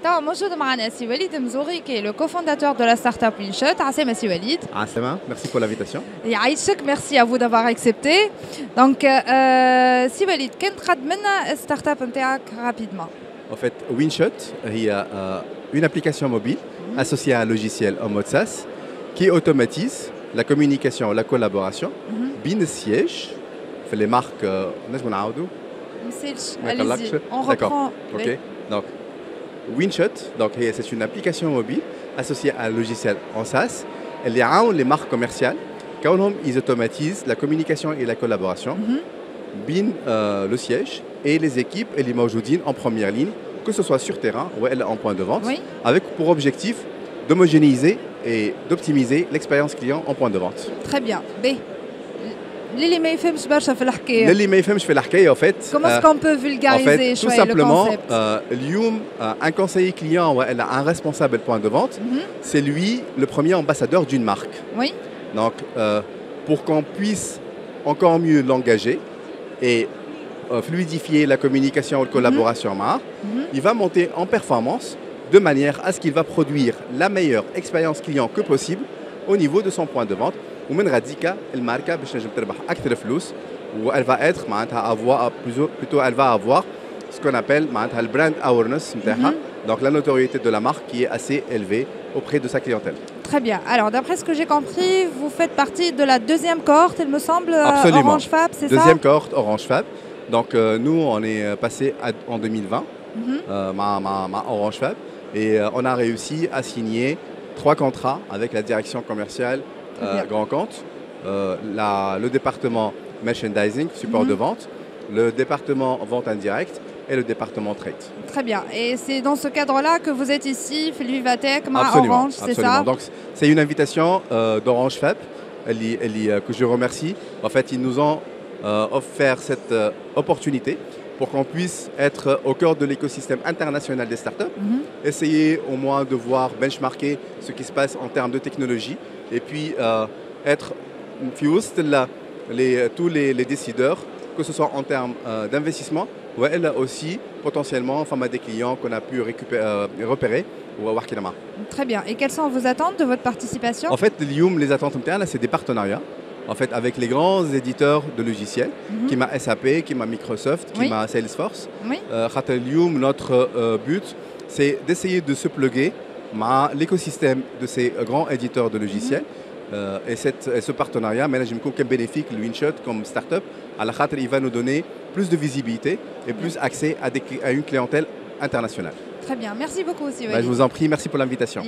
توا موجود معنا سي وليد مزوري qui est le cofondateur de la startup Winshot. عسلامة سي وليد. عسلامة, merci pour l'invitation. يعيشك, merci à vous d'avoir accepté. Donc سي وليد كان تقدم لنا الستارت اب نتاعك rapidement. En fait, Winshot, il y a une application mobile associée à un logiciel en mode SaaS qui automatise la communication, la collaboration, bin siège, fait les marques, allez-y, on reprend. Ok. Donc, Winshot, donc c'est une application mobile associée à un logiciel en SaaS. Elle est les marques commerciales. Quand ils automatisent la communication et la collaboration, bin le siège et les équipes et les mawjoudines en première ligne, que ce soit sur terrain ou en point de vente, avec pour objectif d'homogénéiser et d'optimiser l'expérience client en point de vente. Très bien. B. Lili ما يفهمش برشا في الحكايه. للي ما يفهمش في الحكايه en fait. Comment est-ce qu'on peut vulgariser tout simplement اليوم un conseiller client ou un responsable point de vente, c'est lui le premier ambassadeur d'une marque. Oui. Donc pour qu'on puisse encore mieux l'engager et fluidifier la communication ou la collaboration, il va monter en performance de manière à ce qu'il va produire la meilleure expérience client que possible au niveau de son point de vente. ومن غاديكا الماركه باش تنجم تربح اكثر فلوس و elle va être معناتها avoir plutôt elle va avoir ce qu'on appelle معناتها le brand awareness نتاعها, donc la notoriété de la marque qui est assez élevée auprès de sa clientèle. Très bien. Alors d'après ce que j'ai compris, vous faites partie de la deuxième cohorte, il me semble. Absolument. Orange Fab, c'est ça? Deuxième cohorte Orange Fab. Donc nous on est passé en 2020 Orange Fab et on a réussi à signer 3 contrats avec la direction commerciale grand compte, le département merchandising, support de vente, le département vente indirecte et le département trade. Très bien. Et c'est dans ce cadre-là que vous êtes ici, Philippe Vivatech, Orange, c'est ça? Donc c'est une invitation d'Orange Fab que je remercie. En fait, ils nous ont offert cette opportunité pour qu'on puisse être au cœur de l'écosystème international des startups, essayer au moins de voir, benchmarker ce qui se passe en termes de technologie et puis être fused tous les décideurs, que ce soit en termes d'investissement ou elle aussi potentiellement à des clients qu'on a pu repérer ou avoir qui. Très bien. Et quelles sont vos attentes de votre participation? En fait, les attentes internes, c'est des partenariats. En fait, avec les grands éditeurs de logiciels, qui m'a SAP, qui m'a Microsoft, qui m'a Salesforce. Notre but, c'est d'essayer de se pluguer à l'écosystème de ces grands éditeurs de logiciels. Et ce partenariat, management bénéfique, le Winshot comme startup, il va nous donner plus de visibilité et plus accès à une clientèle internationale. Très bien. Merci beaucoup aussi. Je vous en prie, merci pour l'invitation.